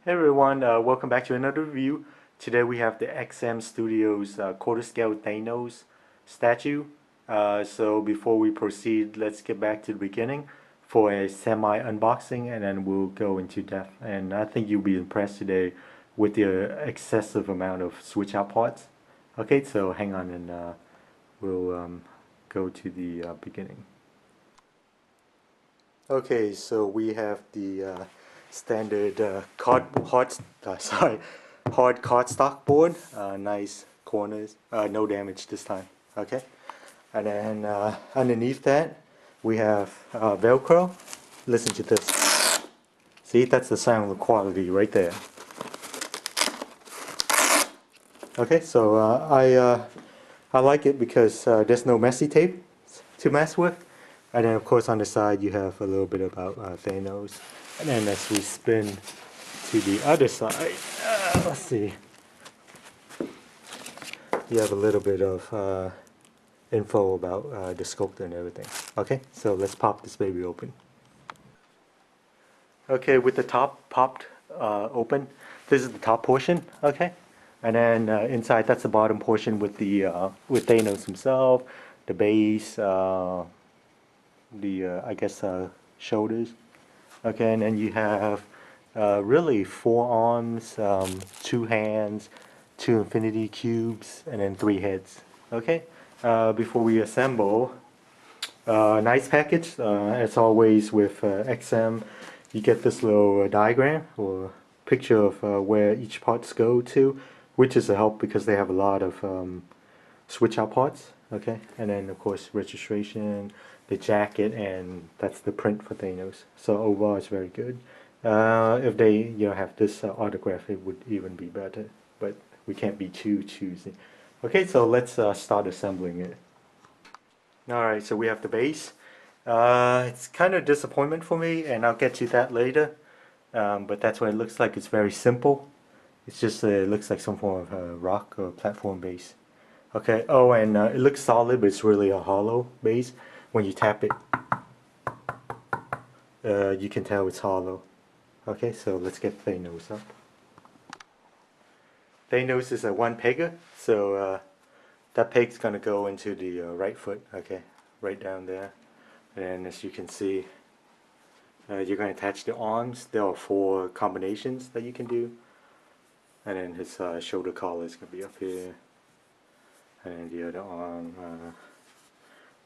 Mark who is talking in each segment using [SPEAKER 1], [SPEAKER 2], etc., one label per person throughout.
[SPEAKER 1] Hey everyone, welcome back to another review. Today we have the XM Studios quarter scale Thanos statue. So before we proceed, let's get back to the beginning for a semi unboxing and then we'll go into depth. And I think you'll be impressed today with the excessive amount of switch out parts. Okay, so hang on and we'll go to the beginning. Okay, so we have the standard hard cardstock board. Nice corners, no damage this time. Okay, and then underneath that we have Velcro. Listen to this. See, that's the sound quality right there. Okay, so I like it because there's no messy tape to mess with. And then of course on the side you have a little bit about Thanos. And then as we spin to the other side, let's see, you have a little bit of info about the sculpt and everything. Okay, so let's pop this baby open. Okay, with the top popped open, this is the top portion. Okay, and then inside that's the bottom portion with the with Thanos himself, the base, I guess shoulders. Okay, and then you have really four arms, two hands, two infinity cubes, and then three heads. Okay, before we assemble, nice package. As always with XM, you get this little diagram or picture of where each parts go to, which is a help because they have a lot of switch out parts. Okay, and then of course registration, the jacket, and that's the print for Thanos. So overall, it's very good. If they have this autograph, it would even be better. But we can't be too choosy. Okay, so let's start assembling it. All right, so we have the base. It's kind of a disappointment for me, and I'll get to that later. But that's what it looks like. It's very simple. It's just it looks like some form of rock or platform base. Okay. Oh, and it looks solid, but it's really a hollow base. When you tap it, you can tell it's hollow. Okay, so let's get Thanos up. Thanos is a one pegger, so that peg's gonna go into the right foot. Okay, right down there. And as you can see, you're gonna attach the arms. There are four combinations that you can do. And then his shoulder collar is gonna be up here. And the other arm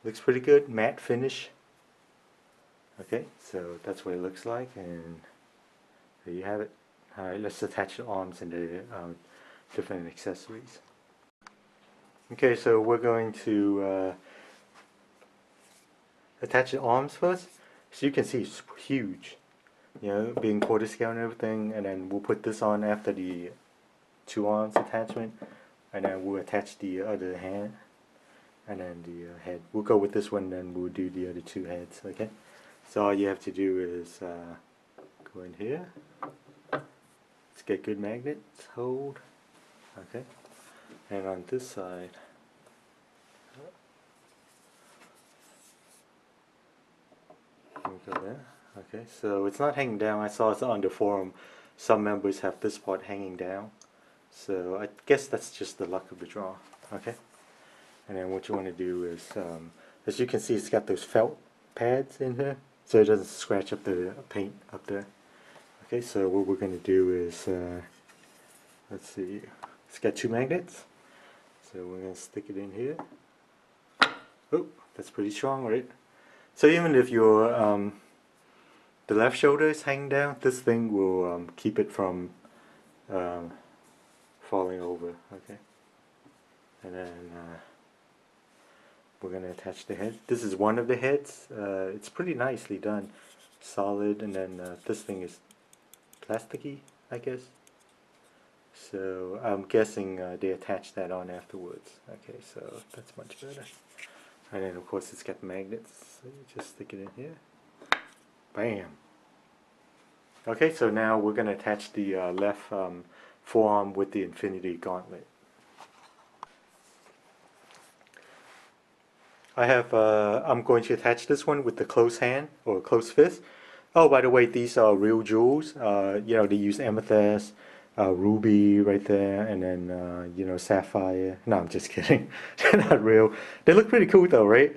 [SPEAKER 1] looks pretty good, matte finish. Okay, so that's what it looks like, and there you have it. Alright, let's attach the arms and the different accessories. Okay, so we're going to attach the arms first. So you can see it's huge, being quarter scale and everything, and then we'll put this on after the two arms attachment, and then we'll attach the other hand, and then the head. We'll go with this one, then we'll do the other two heads. Okay, so all you have to do is go in here. Let's get good magnets, hold. Okay, and on this side, go there. Okay, so it's not hanging down. I saw it's on the forum. Some members have this part hanging down. So I guess that's just the luck of the draw. Okay, and then what you want to do is, as you can see, it's got those felt pads in here, so it doesn't scratch up the paint up there. Okay, so what we're going to do is, let's see, it's got two magnets, so we're going to stick it in here. Oh, that's pretty strong, right? So even if your the left shoulder is hanging down, this thing will keep it from falling over. Okay, and then we're going to attach the head. This is one of the heads. It's pretty nicely done, solid, and then this thing is plasticky, I guess. So I'm guessing they attach that on afterwards. Okay, so that's much better. And then of course it's got magnets, so you just stick it in here. Bam! Okay, so now we're going to attach the left forearm with the infinity gauntlet. I'm going to attach this one with the closed hand or closed fist. Oh, by the way, these are real jewels. You know, they use amethyst, ruby right there, and then you know, sapphire. No, I'm just kidding. They're not real. They look pretty cool though, right?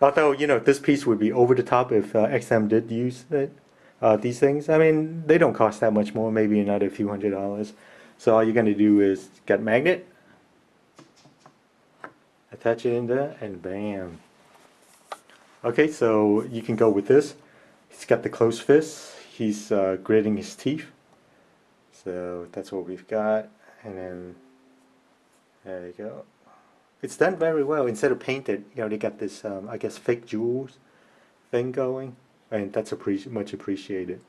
[SPEAKER 1] Although, you know, this piece would be over the top if XM did use it, these things. I mean, they don't cost that much more, maybe another few $100s. So all you're gonna do is get a magnet, attach it in there, and bam. Okay, so you can go with this. He's got the closed fist. He's gritting his teeth. So that's what we've got. And then there you go. It's done very well. Instead of painted, you know, they got this, I guess, fake jewels thing going. And that's much appreciated.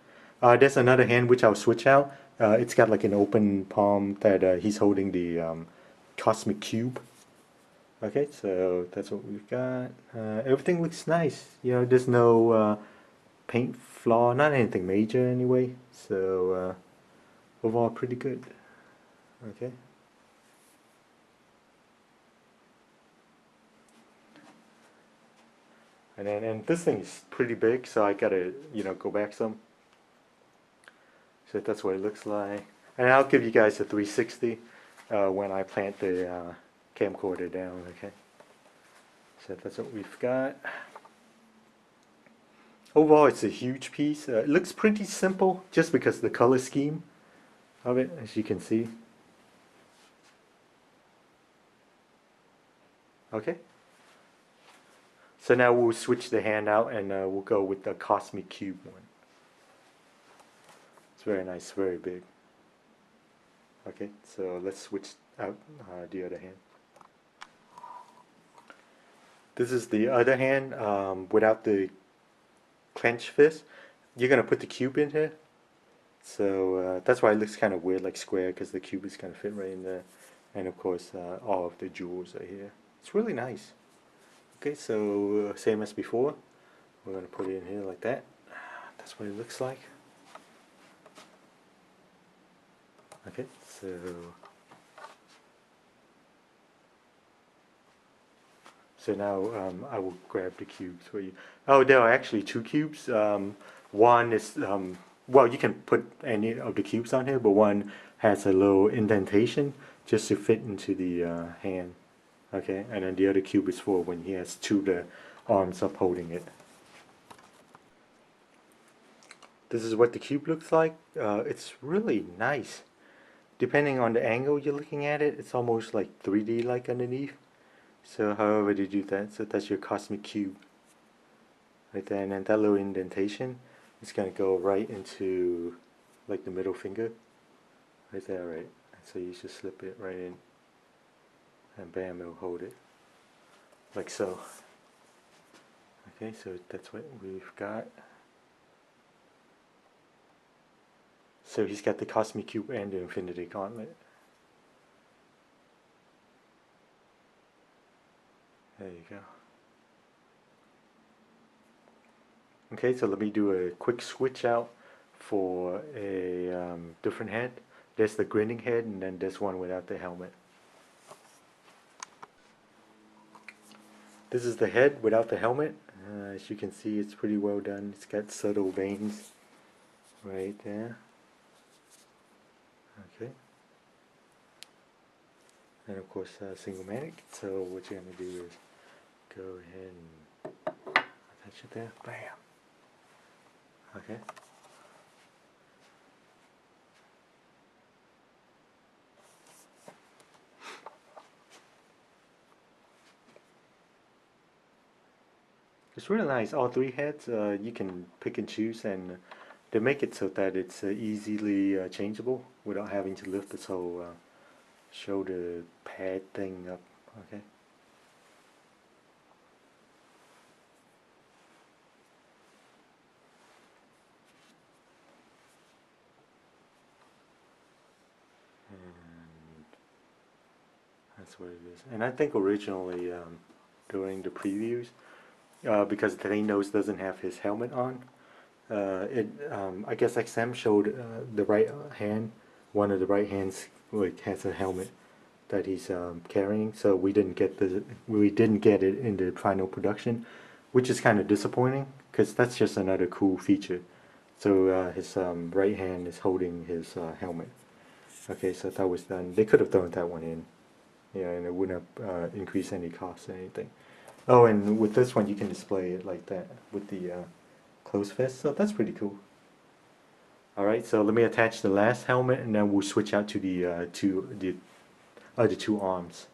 [SPEAKER 1] There's another hand which I'll switch out. It's got like an open palm that he's holding the cosmic cube. Okay, so that's what we've got. Everything looks nice. You know, there's no paint flaw, not anything major anyway. So overall, pretty good. Okay. And this thing is pretty big, so I gotta go back some. So that's what it looks like. And I'll give you guys a 360 when I plant the camcorder down. Okay. So that's what we've got. Overall, it's a huge piece. It looks pretty simple just because of the color scheme of it, as you can see. Okay. So now we'll switch the hand out and we'll go with the Cosmic Cube one. It's very nice, very big. Okay, so let's switch out the other hand. This is the other hand without the clenched fist. You're going to put the cube in here. So that's why it looks kind of weird, like square, because the cube is going to fit right in there. And of course, all of the jewels are here. It's really nice. Okay, so same as before. We're going to put it in here like that. That's what it looks like. Okay, so now I will grab the cubes for you. Oh, there are actually two cubes. One is well, you can put any of the cubes on here, but one has a little indentation just to fit into the hand. Okay, and then the other cube is for when he has two of the arms up holding it. This is what the cube looks like. It's really nice. Depending on the angle you're looking at it, it's almost like 3D like underneath. So however they do that, so that's your cosmic cube. Right there, and then that little indentation is going to go right into like the middle finger. Right there, right. So you just slip it right in. And bam, it'll hold it. Like so. Okay, so that's what we've got. So he's got the Cosmic Cube and the Infinity Gauntlet. There you go. Okay, so let me do a quick switch out for a different head. There's the grinning head, and then there's one without the helmet. This is the head without the helmet. As you can see, it's pretty well done. It's got subtle veins right there. Okay. And of course, single-matic. So what you're going to do is go ahead and attach it there. Bam. Okay. It's really nice. All three heads, you can pick and choose, and they make it so that it's easily changeable without having to lift this whole shoulder pad thing up. Okay. And that's what it is. And I think originally during the previews, because Thanos doesn't have his helmet on, I guess XM showed the right hand, one of the right hands like has a helmet that he's carrying, so we didn't get it in the final production, which is kind of disappointing because that's just another cool feature. So his right hand is holding his helmet. Okay, so that was done. They could have thrown that one in, yeah, and it wouldn't have increased any cost or anything. Oh, and with this one, you can display it like that with the closed fist, so that's pretty cool. All right, so let me attach the last helmet, and then we'll switch out to the other two arms.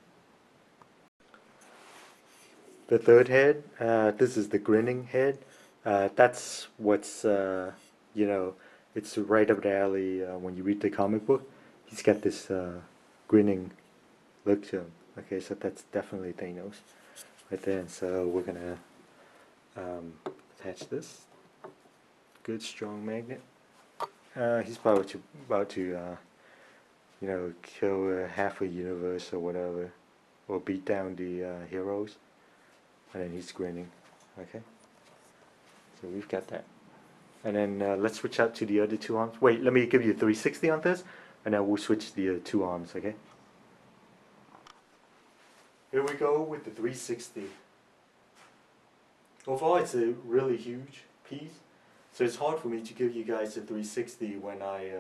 [SPEAKER 1] The third head, this is the grinning head. That's what's you know, it's right up the alley when you read the comic book. He's got this grinning look to him. Okay, so that's definitely Thanos right there. And so we're gonna attach this. Good strong magnet. He's about to you know, kill half a universe or whatever, or beat down the heroes, and then he's grinning. Okay, so we've got that. And then let's switch out to the other two arms. Wait, let me give you a 360 on this, and then we'll switch the two arms. Okay. Here we go with the 360. Overall, it's a really huge piece, so it's hard for me to give you guys a 360 when I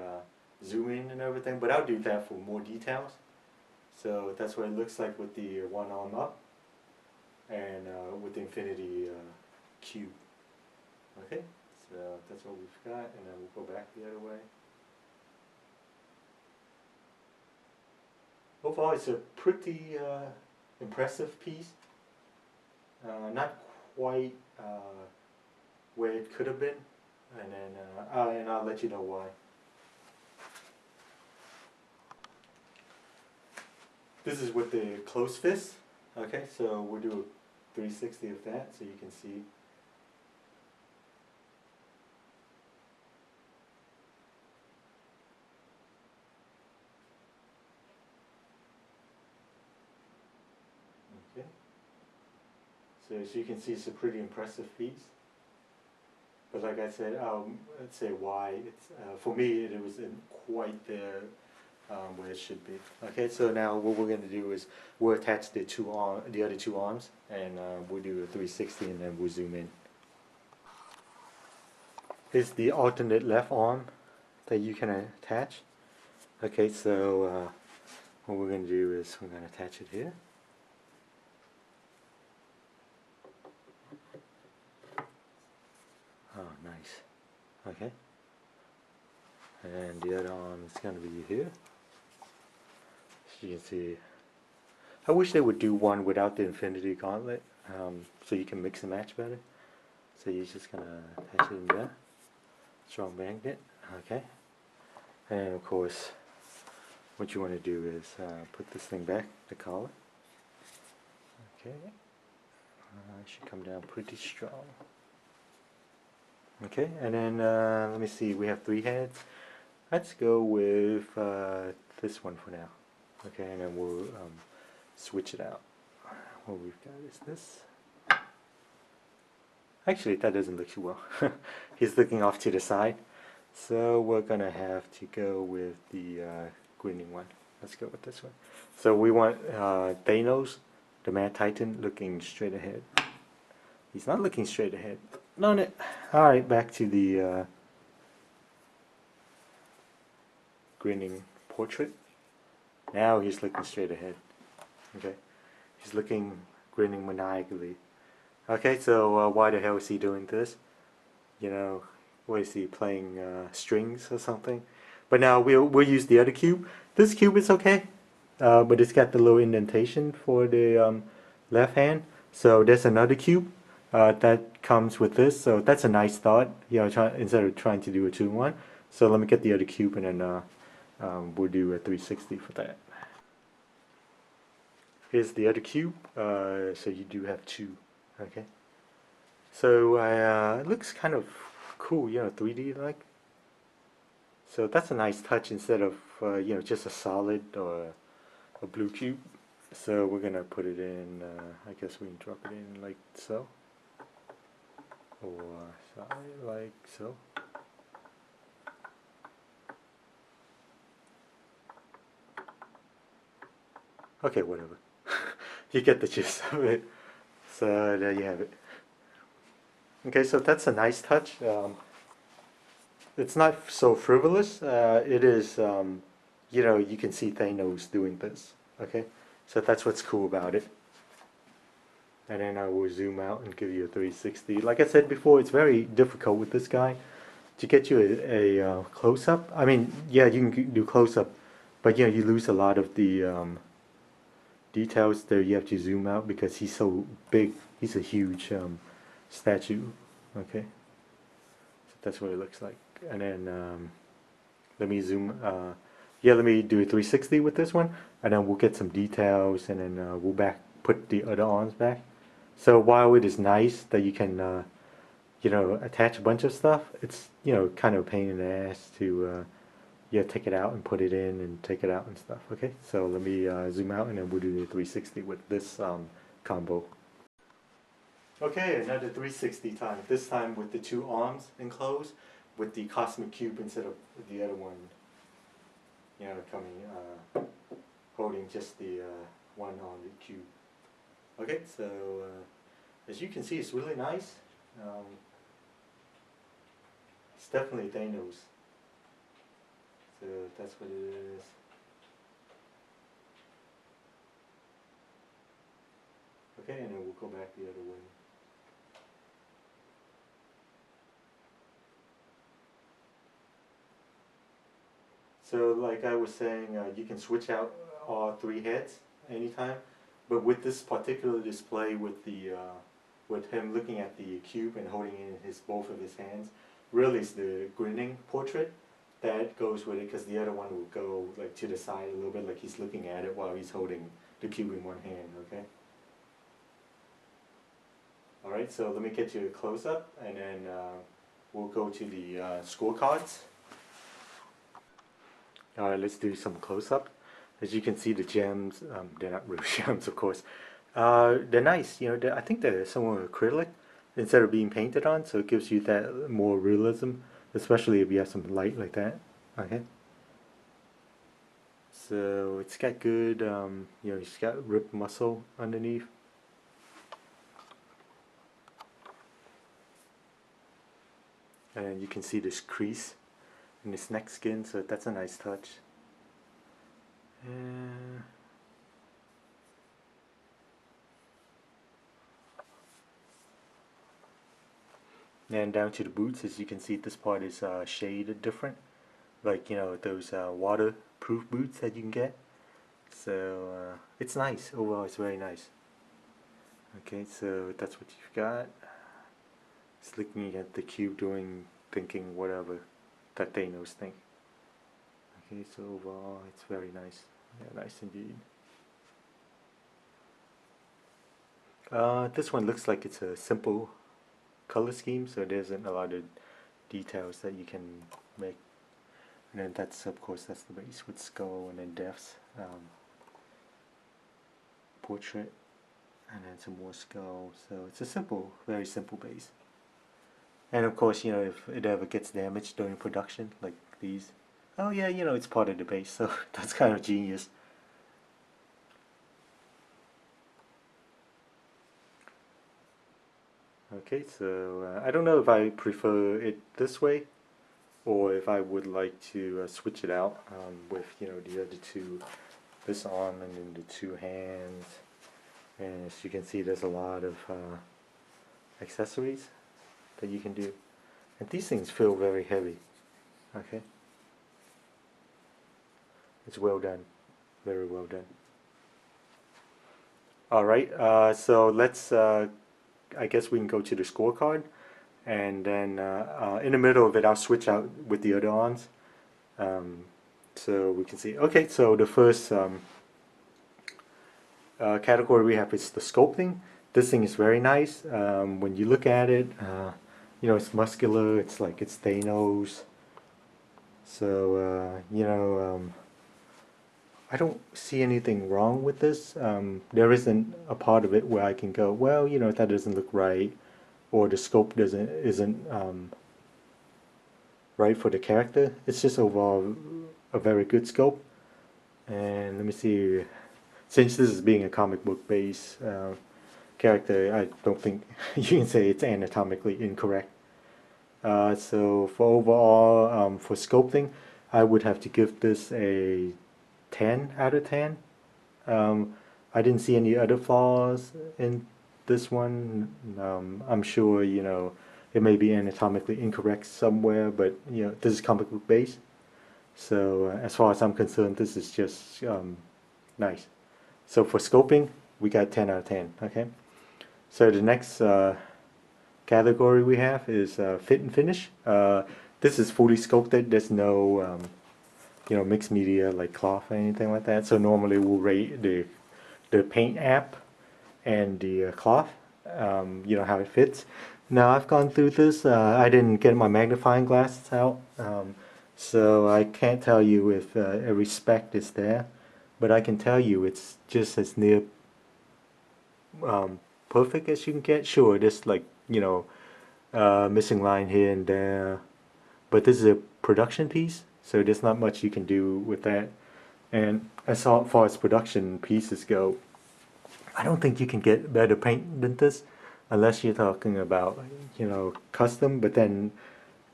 [SPEAKER 1] zoom in and everything, but I'll do that for more details. So that's what it looks like with the one arm up, and with the infinity cube. Okay, so that's what we've got, and then we'll go back the other way. Overall, it's a pretty impressive piece. Not quite where it could have been, and then and I'll let you know why. This is with the closed fist. Okay, so we'll do a 360 of that so you can see. Okay. So as you can see, it's a pretty impressive piece. But like I said, let's say why. It's for me, it wasn't quite there where it should be. Okay, so now what we're going to do is we'll attach the other two arms, and we'll do a 360, and then we'll zoom in. Here's the alternate left arm that you can attach. Okay, so what we're going to do is we're going to attach it here. Oh, nice. Okay. And the other arm is going to be here. So you can see. I wish they would do one without the infinity gauntlet, so you can mix and match better. So you're just going to attach it in there. Strong magnet. Okay. And of course, what you want to do is put this thing back, the collar. Okay. It should come down pretty strong. Okay, and then let me see, we have three heads. Let's go with this one for now. Okay, and then we'll switch it out. What we've got is this. Actually, that doesn't look too well. He's looking off to the side. So we're going to have to go with the grinning one. Let's go with this one. So we want Thanos, the Mad Titan, looking straight ahead. He's not looking straight ahead. No. Alright, back to the grinning portrait. Now he's looking straight ahead. Okay. He's looking, grinning maniacally. Okay, so why the hell is he doing this? You know, what is he, playing strings or something? But now we'll use the other cube. This cube is okay, but it's got the little indentation for the left hand. So there's another cube that comes with this. So that's a nice thought, you know, instead of trying to do a 2-in-1. So let me get the other cube, and then we'll do a 360 for that. Here's the other cube. So you do have two. Okay. So it looks kind of cool, you know, 3D like. So that's a nice touch instead of you know, just a solid or a blue cube. So we're gonna put it in. I guess we can drop it in like so, or like so. Okay, whatever. You get the gist of it. So there you have it. Okay, so that's a nice touch. It's not so frivolous. It is, you can see Thanos doing this. Okay, so that's what's cool about it. And then I will zoom out and give you a 360. Like I said before, it's very difficult with this guy to get you a close up. I mean, yeah, you can do close up, but you lose a lot of the details there. You have to zoom out because he's so big. He's a huge statue. Okay, so that's what it looks like. And then let me zoom. Let me do a 360 with this one, and then we'll get some details, and then we'll put the other arms back. So while it is nice that you can, attach a bunch of stuff, it's, kind of a pain in the ass to, take it out and put it in and take it out and stuff. Okay, so let me zoom out and then we'll do the 360 with this combo. Okay, another 360 time. This time with the two arms enclosed, with the cosmic cube instead of the other one, holding just the one on the cube. Okay, so as you can see, it's really nice. It's definitely Thanos. So that's what it is. Okay, and then we'll go back the other way. So like I was saying, you can switch out all three heads anytime. But with this particular display, with him looking at the cube and holding it in both of his hands, really it's the grinning portrait that goes with it, because the other one will go like to the side a little bit, like he's looking at it while he's holding the cube in one hand. Okay. All right. So let me get you a close up, and then we'll go to the scorecards. All right. Let's do some close up. As you can see, the gems, they're not real gems, of course. They're nice, I think they're somewhat acrylic instead of being painted on, so it gives you that more realism, especially if you have some light like that. Okay. So it's got good, it's got ripped muscle underneath. And you can see this crease in this neck skin, so that's a nice touch. And down to the boots, as you can see, this part is shaded different, like those waterproof boots that you can get. So it's nice overall. It's very nice. Okay, so that's what you've got. It's looking at the cube thinking whatever that Thanos think. Okay, so overall it's very nice. Yeah, nice indeed. This one looks like it's a simple color scheme, so there isn't a lot of details that you can make. And then that's, of course, that's the base with skull, and then Death's portrait, and then some more skull. So it's a simple, very simple base. And of course, if it ever gets damaged during production, like these, oh yeah, it's part of the base, so that's kind of genius. Okay, so I don't know if I prefer it this way, or if I would like to switch it out with the other two, this arm and then the two hands. And as you can see, there's a lot of accessories that you can do, and these things feel very heavy. Okay, it's well done, very well done. All right, so let's I guess we can go to the scorecard, and then in the middle of it I'll switch out with the other arms, so we can see. Okay, so the first category we have is the sculpting. This thing is very nice. When you look at it, it's muscular, it's like it's Thanos. So I don't see anything wrong with this. There isn't a part of it where I can go, well, that doesn't look right, or the scope isn't right for the character. It's just overall a very good scope. And let me see, since this is being a comic book base, character, I don't think you can say it's anatomically incorrect. So for overall, for sculpting, I would have to give this a 10 out of 10. Um, I didn't see any other flaws in this one. I'm sure, it may be anatomically incorrect somewhere, but, this is comic book based. So as far as I'm concerned, this is just nice. So for scoping, we got 10 out of 10, okay? So the next category we have is fit and finish. This is fully sculpted. There's no, mixed media like cloth or anything like that. So normally we'll rate the paint app and the cloth, how it fits. Now I've gone through this. I didn't get my magnifying glass out, so I can't tell you if every spec is there, but I can tell you it's just as near perfect as you can get. Sure, there's like missing line here and there, but this is a production piece, so there's not much you can do with that. And as far as production pieces go, I don't think you can get better paint than this, unless you're talking about custom. But then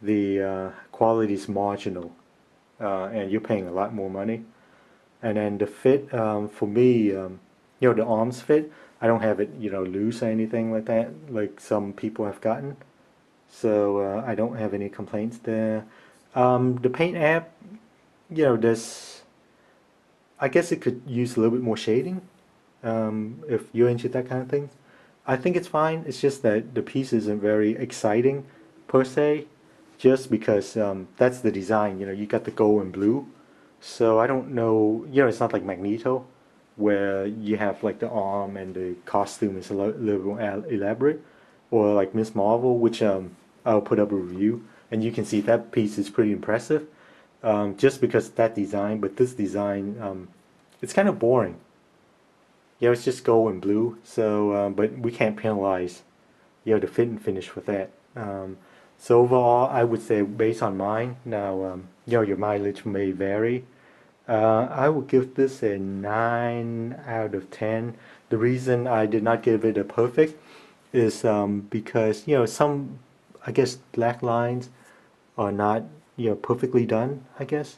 [SPEAKER 1] the quality is marginal, and you're paying a lot more money. And then the fit, for me, the arms fit. I don't have it, loose or anything like that, like some people have gotten. So I don't have any complaints there. The paint app, there's, I guess it could use a little bit more shading, if you're into that kind of thing. I think it's fine. It's just that the piece isn't very exciting per se, just because that's the design. You got the gold and blue. So I don't know. It's not like Magneto, where you have like the arm and the costume is a little more elaborate, or like Miss Marvel, which I'll put up a review, and you can see that piece is pretty impressive. Just because that design, but this design, it's kind of boring. It's just gold and blue. So, but we can't penalize, the fit and finish with that. So overall, I would say based on mine, now, your mileage may vary. I would give this a 9 out of 10. The reason I did not give it a perfect is because, some, I guess, black lines are not, perfectly done, I guess.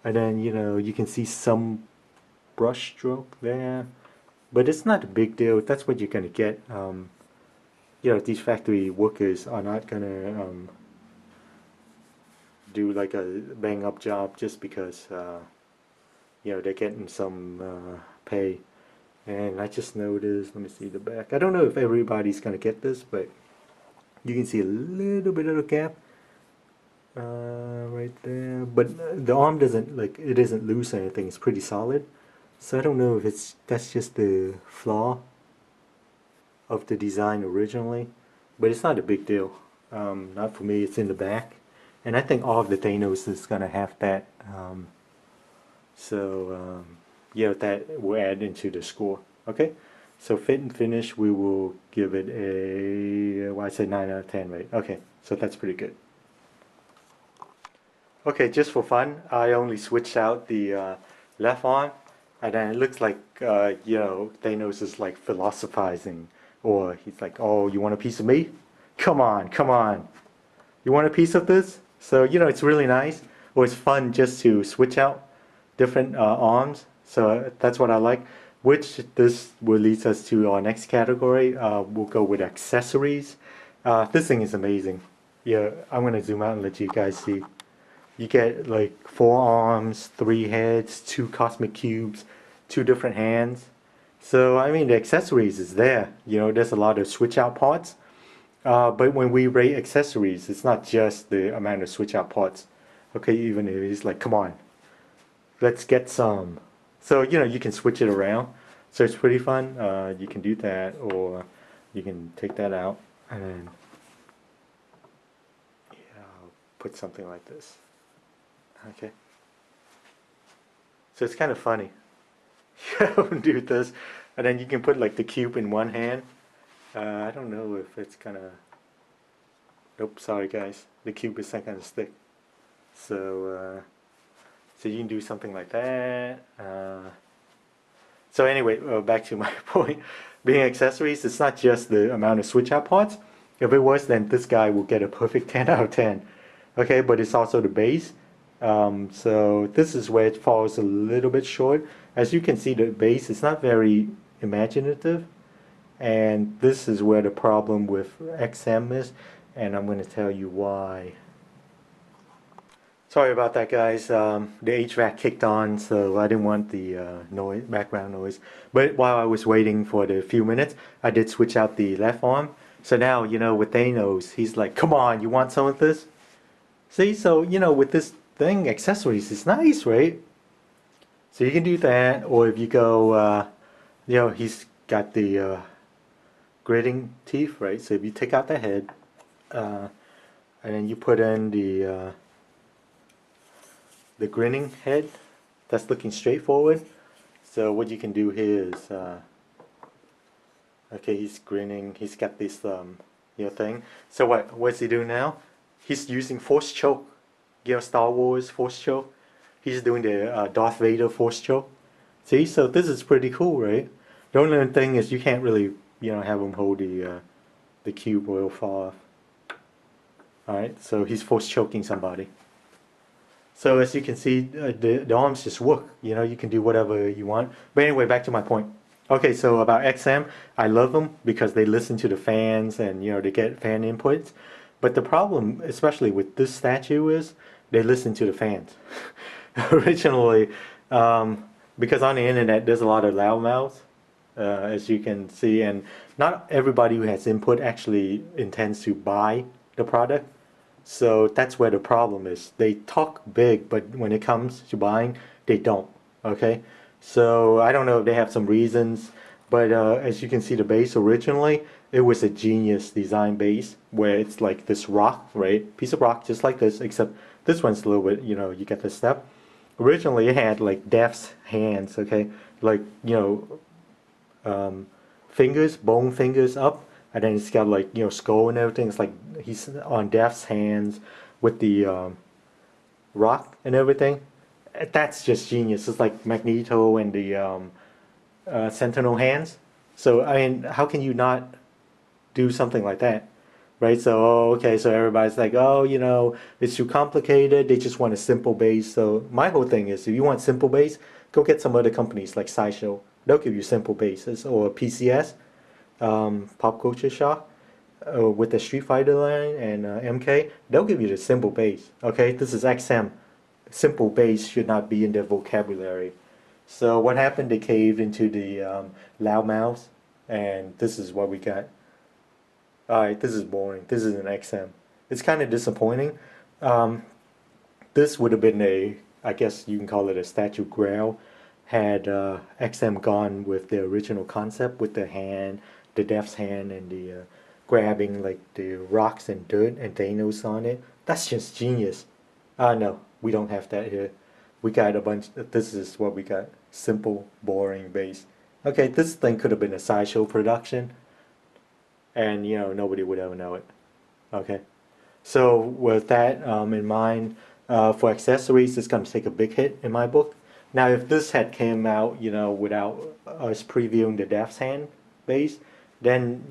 [SPEAKER 1] And then, you can see some brush stroke there. But it's not a big deal. That's what you're going to get. These factory workers are not going to do like a bang up job just because, they're getting some pay. And I just noticed, let me see the back. I don't know if everybody's going to get this, but you can see a little bit of a gap right there. But the arm doesn't, like, it isn't loose or anything. It's pretty solid. So I don't know if that's just the flaw of the design originally, but it's not a big deal. Not for me. It's in the back, and I think all of the Thanos is gonna have that. That will add into the score. Okay, so fit and finish, we will give it a, well, I said 9 out of 10, right? Okay, so that's pretty good. Okay, just for fun, I only switched out the left arm, and then it looks like Thanos is like philosophizing, or he's like, "Oh, you want a piece of me? Come on, come on. You want a piece of this?" So it's really nice, or it's fun just to switch out different arms. So that's what I like. Which this will lead us to our next category. We'll go with accessories. This thing is amazing. Yeah, I'm gonna zoom out and let you guys see. You get like 4 arms, 3 heads, 2 cosmic cubes, 2 different hands. So I mean the accessories is there. There's a lot of switch out parts. But when we rate accessories, it's not just the amount of switch out parts. Okay, even if it's like, come on, let's get some. So you can switch it around. So it's pretty fun. You can do that, or you can take that out and then I'll put something like this. Okay. So it's kind of funny. Do this, and then you can put like the cube in one hand. I don't know if it's gonna. Nope, sorry guys. The cube is not gonna stick. So you can do something like that. So anyway, back to my point. Being accessories, it's not just the amount of switch out parts. If it was, then this guy will get a perfect 10 out of 10. Okay, but it's also the base. So this is where it falls a little bit short. As you can see, the base is not very imaginative. And this is where the problem with XM is. And I'm going to tell you why. Sorry about that, guys. The HVAC kicked on, so I didn't want the noise, background noise. But while I was waiting for the few minutes, I did switch out the left arm. So now, with Thanos, he's like, "Come on, you want some of this?" See, so with this thing, accessories is nice, right? So you can do that, or if you go, he's got the gritting teeth, right? So if you take out the head, and then you put in the grinning head that's looking straight forward. So what you can do here is, okay, he's grinning. He's got this thing. So what's he doing now? He's using force choke. Star Wars force choke. He's doing the Darth Vader force choke. See, so this is pretty cool, right? The only thing is you can't really, have him hold the cube real far off. All right, so he's force choking somebody. So as you can see, the arms just work. You can do whatever you want. But anyway, back to my point. Okay, so about XM, I love them because they listen to the fans and they get fan inputs. But the problem, especially with this statue, is they listen to the fans. Originally, because on the internet there's a lot of loudmouths, as you can see, and not everybody who has input actually intends to buy the product. So that's where the problem is. They talk big, but when it comes to buying, they don't. Okay, so I don't know if they have some reasons, but as you can see, the base originally it was a genius design base where it's like this rock, right? Piece of rock, just like this, except this one's a little bit, you get the step. Originally, it had like Death's hands, okay, like fingers, bone fingers up, and then it's got like skull and everything. It's like he's on Death's hands with the rock and everything. That's just genius. It's like Magneto and the Sentinel hands. So I mean, how can you not do something like that, right? So okay, so everybody's like, oh, it's too complicated. They just want a simple base. So my whole thing is, if you want simple base, go get some other companies like Sideshow. They'll give you simple bases, or PCS, Pop Culture Shock, with the Street Fighter line and MK. They'll give you the simple base. Okay, this is XM. Simple base should not be in their vocabulary. So what happened? They caved into the loudmouths, and this is what we got. Alright, this is boring. This is an XM. It's kind of disappointing. This would have been I guess you can call it a statue grail, had XM gone with the original concept with the hand, the Death's hand, and the grabbing like the rocks and dirt and Thanos on it. That's just genius. No, we don't have that here. We got a bunch. This is what we got. Simple, boring base. Okay, this thing could have been a Sideshow production, and nobody would ever know it. Okay, so with that in mind, for accessories, it's going to take a big hit in my book. Now, if this had came out, without us previewing the Death's Hand base, then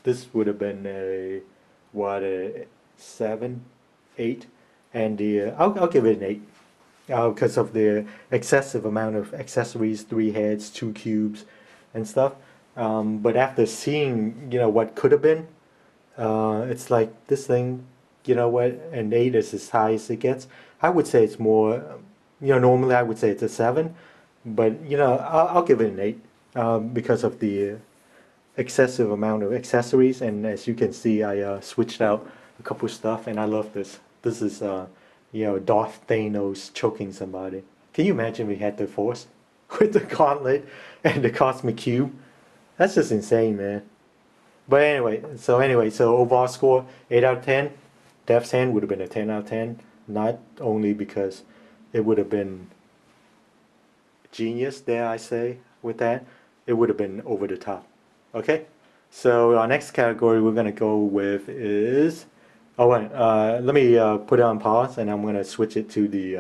[SPEAKER 1] this would have been a 7, 8, and I'll give it an 8. Because of the excessive amount of accessories, 3 heads, 2 cubes, and stuff. But after seeing, what could have been, it's like this thing, an 8 is as high as it gets. I would say it's more, normally I would say it's a 7, but, I'll give it an 8 because of the excessive amount of accessories. And as you can see, I switched out a couple stuff, and I love this. This is, Darth Thanos choking somebody. Can you imagine we had the Force with the gauntlet and the cosmic cube? That's just insane, man. But anyway, so overall score 8 out of 10. Death's Hand would have been a 10 out of 10. Not only because it would have been genius, dare I say, with that, it would have been over the top. Okay? So our next category we're going to go with is... Oh wait, let me put it on pause, and I'm going to switch it to the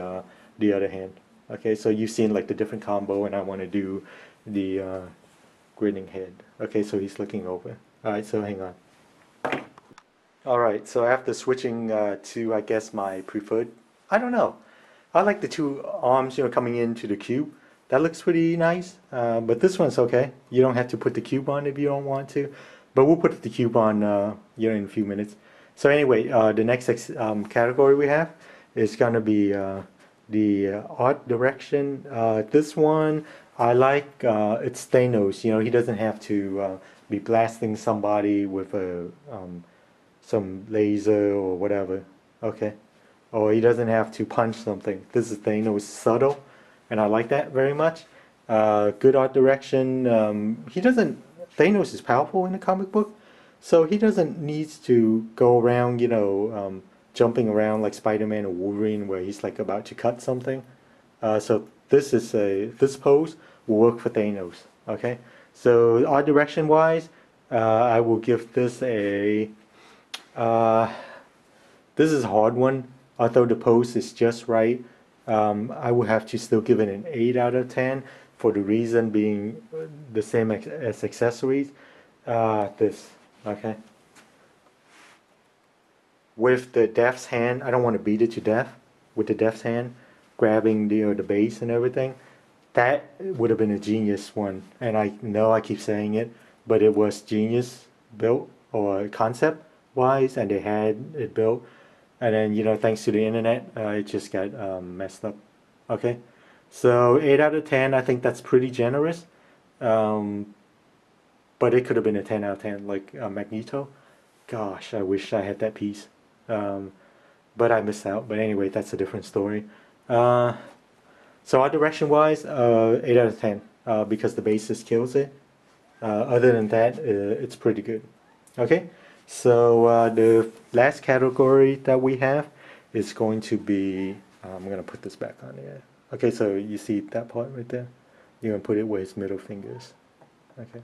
[SPEAKER 1] other hand. Okay, so you've seen like the different combo, and I want to do the grinning head. Okay, so he's looking over. Alright, so hang on. Alright, so after switching to, I guess, my preferred, I don't know. I like the two arms, coming into the cube. That looks pretty nice, but this one's okay. You don't have to put the cube on if you don't want to, but we'll put the cube on, in a few minutes. So anyway, the next category we have is gonna be the art direction. This one I like. It's Thanos. He doesn't have to be blasting somebody with a some laser or whatever. Okay. Or he doesn't have to punch something. This is Thanos subtle, and I like that very much. Good art direction. He doesn't. Thanos is powerful in the comic book, so he doesn't need to go around, jumping around like Spider-Man or Wolverine, where he's like about to cut something. So this pose will work for Thanos. Okay. So art direction wise, I will give this a. This is a hard one. Although the pose is just right, I would have to still give it an 8 out of 10 for the reason being the same as accessories. This, okay? With the death's hand, I don't want to beat it to death. With the death's hand, grabbing the base and everything, that would have been a genius one. And I know I keep saying it, but it was genius built or concept wise, and they had it built. And then, thanks to the internet, it just got messed up. Okay? So 8 out of 10, I think that's pretty generous. But it could have been a 10 out of 10, like Magneto. Gosh, I wish I had that piece. But I missed out. But anyway, that's a different story. So art direction wise, 8 out of 10. Because the basis kills it. Other than that, it's pretty good. Okay? So the last category that we have is going to be, I'm going to put this back on there. Okay, so you see that part right there? You're going to put it where his middle finger is. Okay,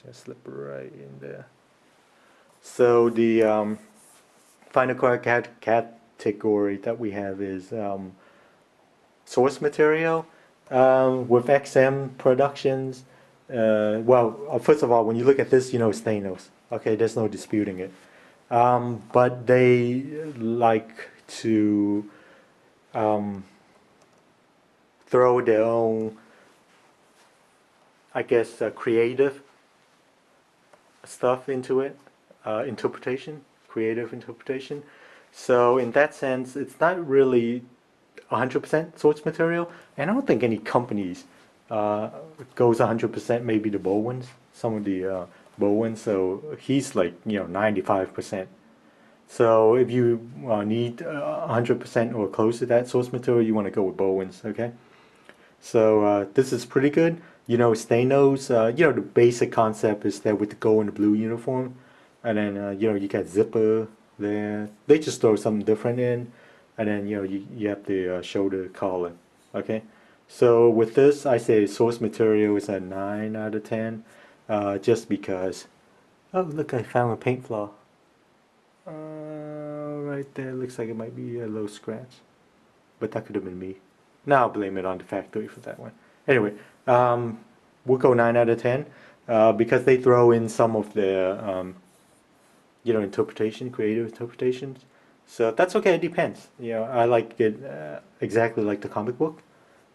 [SPEAKER 1] just slip right in there. So the final category that we have is source material. With XM Productions, well, first of all, when you look at this, it's Thanos. Okay, there's no disputing it. But they like to throw their own, I guess, creative stuff into it, creative interpretation. So in that sense, it's not really 100% source material, and I don't think any companies goes 100%. Maybe the Bowens, some of the Bowen, so he's like 95%. So if you need 100% or close to that source material, you want to go with Bowen's. Okay, so this is pretty good. It's Thanos. The basic concept is that with the gold and the blue uniform, and then you got zipper there. They just throw something different in, and then you have the shoulder collar. Okay, so with this, I say source material is a 9 out of 10. Just because. Oh, look, I found a paint flaw. Right there, looks like it might be a little scratch. But that could have been me. Now I'll blame it on the factory for that one. Anyway, we'll go 9 out of 10. Because they throw in some of their, creative interpretations. So that's okay, it depends. I like it exactly like the comic book.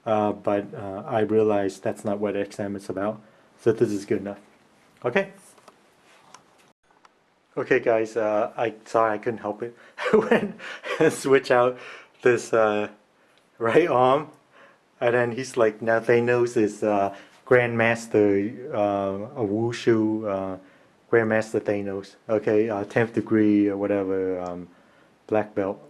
[SPEAKER 1] But I realize that's not what XM is about. So this is good enough. Okay. Okay, guys. Sorry I couldn't help it. I went and switch out this right arm, and then he's like, now Thanos is Grandmaster Wushu, Grandmaster Thanos. Okay, 10th degree or whatever, black belt.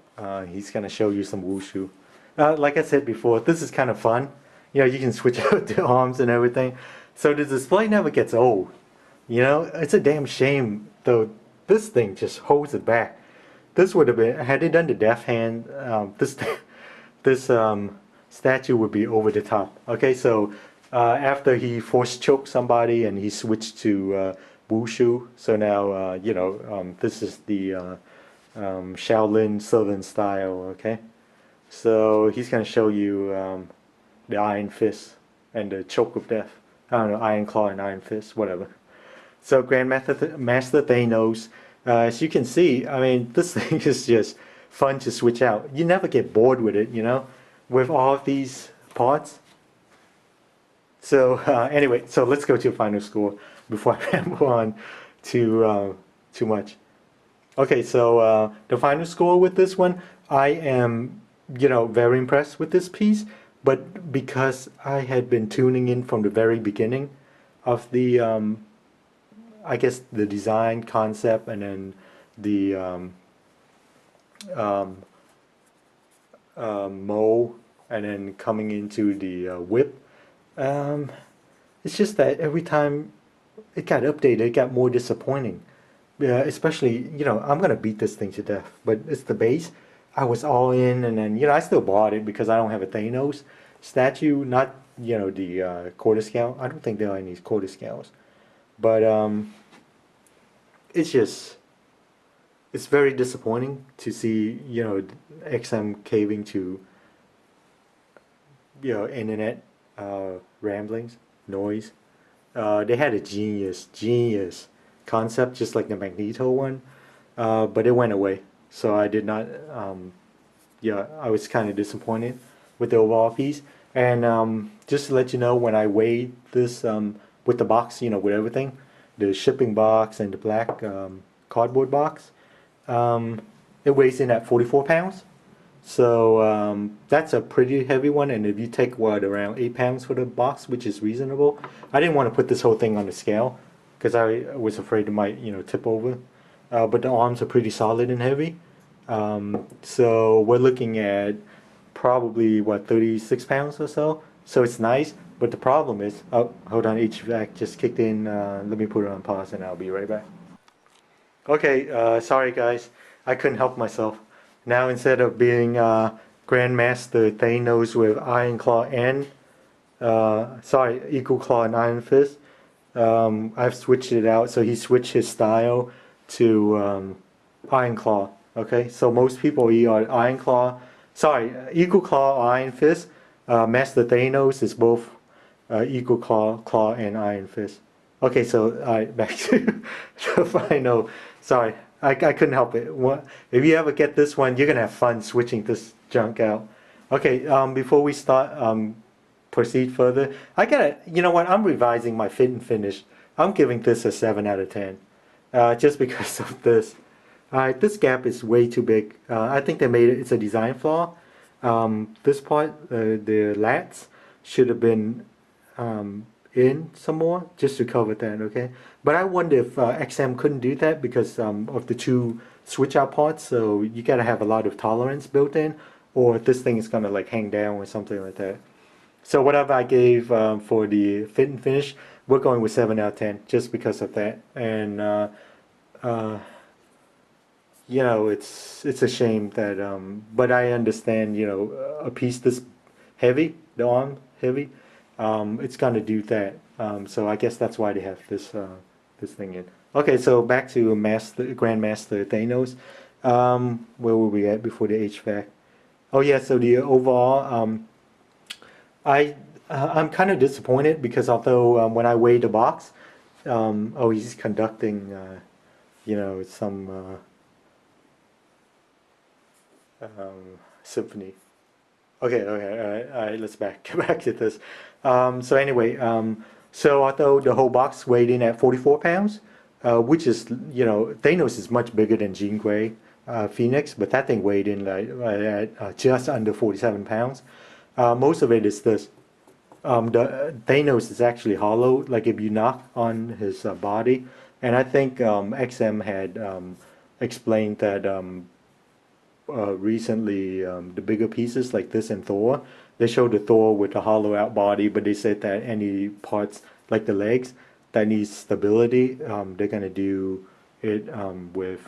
[SPEAKER 1] He's gonna show you some Wushu. Like I said before, this is kind of fun. You can switch out the arms and everything. So the display never gets old. It's a damn shame though. This thing just holds it back. This would have been, had they done the death hand, this statue would be over the top. Okay, so after he force choked somebody and he switched to Wushu, so now this is the Shaolin Southern style. Okay, so he's gonna show you the Iron Fist and the choke of death. I don't know, Iron Claw and Iron Fist, whatever. So Master Thanos, as you can see, I mean, this thing is just fun to switch out. You never get bored with it, you know, with all of these parts. So anyway, so let's go to the final score before I ramble on too much. Okay, so the final score with this one, I am, very impressed with this piece, but because I had been tuning in from the very beginning of the, I guess the design concept and then the um, mold and then coming into the whip, um, it's just that every time it got updated, it got more disappointing. Yeah, especially, I'm gonna beat this thing to death, but it's the base. I was all in, and then, I still bought it because I don't have a Thanos statue, not, the quarter scale. I don't think there are any quarter scales, but it's just, it's very disappointing to see, XM caving to, internet ramblings, noise. They had a genius concept, just like the Magneto one, but it went away. So I did not. I was kind of disappointed with the overall piece. And just to let you know, when I weighed this with the box, with everything, the shipping box and the black cardboard box, it weighs in at 44 pounds. So that's a pretty heavy one, and if you take around 8 pounds for the box, which is reasonable. I didn't want to put this whole thing on the scale because I was afraid it might tip over. But the arms are pretty solid and heavy. So we're looking at probably 36 pounds or so. So it's nice, but the problem is, oh, hold on, HVAC just kicked in. Let me put it on pause, and I'll be right back. Okay, sorry guys, I couldn't help myself. Now instead of being Grandmaster Thanos with Iron Claw and Eagle Claw and Iron Fist, I've switched it out. So he switched his style to Iron Claw. Okay, so most people are Iron Claw. Eagle Claw or Iron Fist. Master Thanos is both Eagle Claw, and Iron Fist. Okay, so back to the final. Sorry, I couldn't help it. If you ever get this one, you're gonna have fun switching this junk out. Okay, before we start, proceed further, I gotta, you know what? I'm revising my fit and finish. I'm giving this a 7 out of 10, just because of this. This gap is way too big. I think they made it. It's a design flaw. This part, the lats, should have been in some more just to cover that. Okay, but I wonder if XM couldn't do that because of the two switch out parts. So you gotta have a lot of tolerance built in, or if this thing is gonna like hang down or something like that. So whatever I gave for the fit and finish, we're going with 7 out of 10 just because of that. And it's a shame that, but I understand, a piece this heavy, the arm heavy, it's gonna do that. So I guess that's why they have this thing in. Okay, so back to Grandmaster Thanos. Where were we at before the HVAC? Oh yeah, so the overall, I'm kind of disappointed because although when I weighed the box, he's conducting, some symphony. Okay, all right, let's get back to this. So anyway, so although the whole box weighed in at 44 pounds, which is, Thanos is much bigger than Jean Grey, Phoenix, but that thing weighed in at just under 47 pounds. Most of it is this. The Thanos is actually hollow, like if you knock on his body. And I think XM had explained that recently the bigger pieces like this and Thor, they showed the Thor with the hollow out body, but they said that any parts like the legs that need stability, they're gonna do it with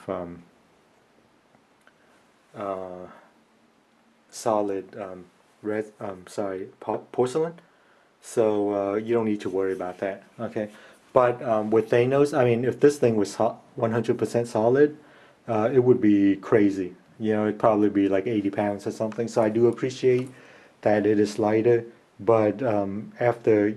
[SPEAKER 1] solid porcelain. So you don't need to worry about that. Okay, but with Thanos, I mean, if this thing was 100% solid, it would be crazy. It'd probably be like 80 pounds or something. So I do appreciate that it is lighter. But after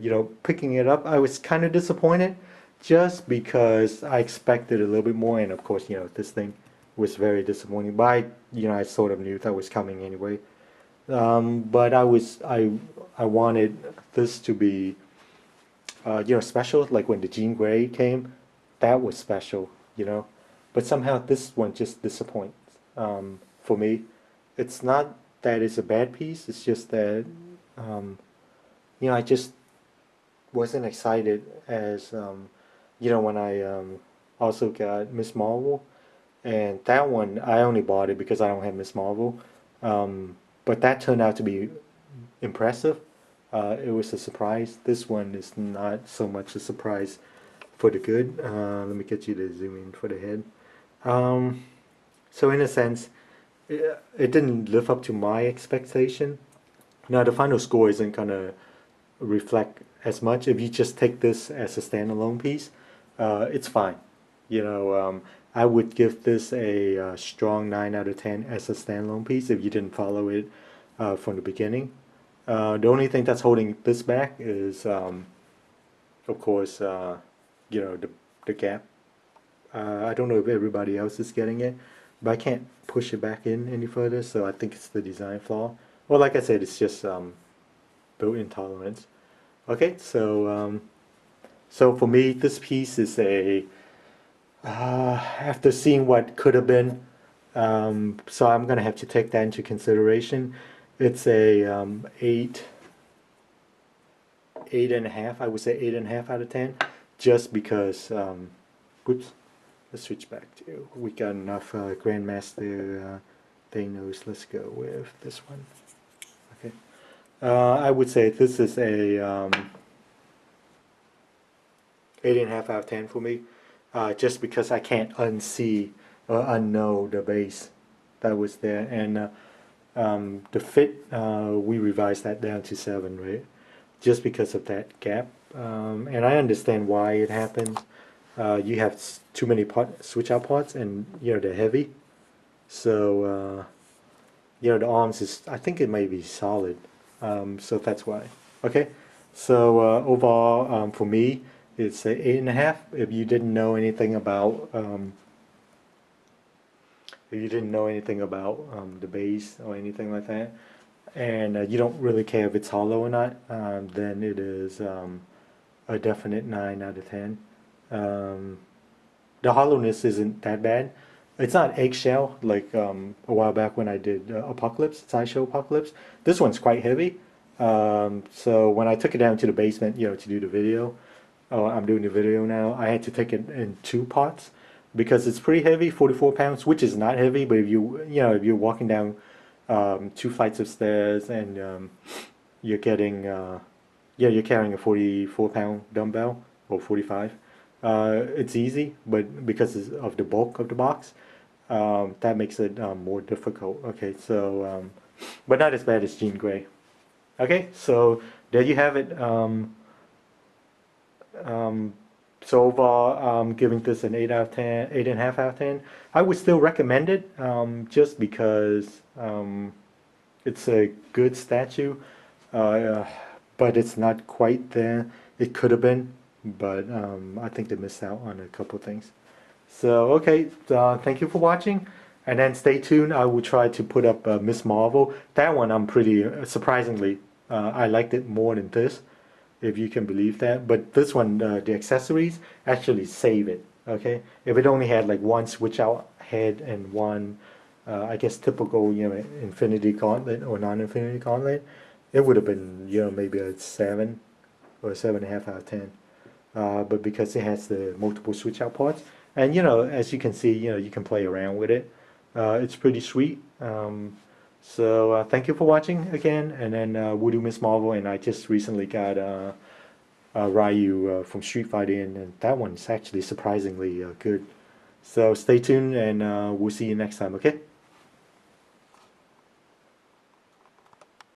[SPEAKER 1] picking it up, I was kind of disappointed, just because I expected a little bit more, and of course this thing was very disappointing. But I sort of knew that was coming anyway. But I wanted this to be special, like when the Jean Grey came, that was special. But somehow this one just disappoints for me. It's not that it's a bad piece, it's just that um, I just wasn't excited as when I also got Miss Marvel, and that one I only bought it because I don't have Miss Marvel, but that turned out to be impressive. It was a surprise. This one is not so much a surprise for the good. Let me get you to zoom in for the head. Um, so in a sense, it didn't live up to my expectation. Now the final score isn't gonna reflect as much. If you just take this as a standalone piece, it's fine. I would give this a strong 9 out of 10 as a standalone piece if you didn't follow it from the beginning. The only thing that's holding this back is, of course, the gap. I don't know if everybody else is getting it, but I can't push it back in any further, so I think it's the design flaw. Well, like I said, it's just built-in tolerance. Okay, so for me, this piece is after seeing what could have been, so I'm gonna have to take that into consideration. It's a 8.5. I would say 8.5 out of 10, just because. Whoops. Let's switch back to. We got enough Grandmaster Thanos. Let's go with this one. Okay. I would say this is a 8.5 out of 10 for me, just because I can't unsee or unknow the base that was there, and the fit we revised that down to 7, right? Just because of that gap, and I understand why it happens. You have too many switch out parts, and they're heavy, so the arms is, I think it may be solid, so that's why. Okay, so overall, for me, it's a 8.5. If you didn't know anything about the base or anything like that, and you don't really care if it's hollow or not, then it is a definite 9 out of 10. The hollowness isn't that bad. It's not eggshell like a while back when I did Apocalypse, Sideshow Apocalypse. This one's quite heavy. So when I took it down to the basement, to do the video, I'm doing the video now, I had to take it in 2 pots because it's pretty heavy, 44 pounds, which is not heavy, but if you're walking down 2 flights of stairs and you're getting, you're carrying a 44-pound dumbbell or 45. It's easy, but because of the bulk of the box, that makes it more difficult. Okay, so, but not as bad as Jean Grey. Okay, so there you have it. So overall, I'm giving this an 8 out of 10, 8.5 out of 10. I would still recommend it, just because it's a good statue, but it's not quite there. It could have been, but I think they missed out on a couple things. So okay, thank you for watching, and then stay tuned. I will try to put up Miss Marvel. That one I'm pretty surprisingly, I liked it more than this, if you can believe that. But this one, the accessories actually save it. Okay, if it only had like one switch out head and one, I guess typical Infinity Gauntlet or non-Infinity Gauntlet, it would have been maybe a 7 or a 7.5 out of 10. But because it has the multiple switch out ports, and as you can see, you can play around with it. It's pretty sweet. So thank you for watching again, and then we'll do Miss Marvel, and I just recently got Ryu from Street Fighter, and that one's actually surprisingly good. So stay tuned, and we'll see you next time. Okay.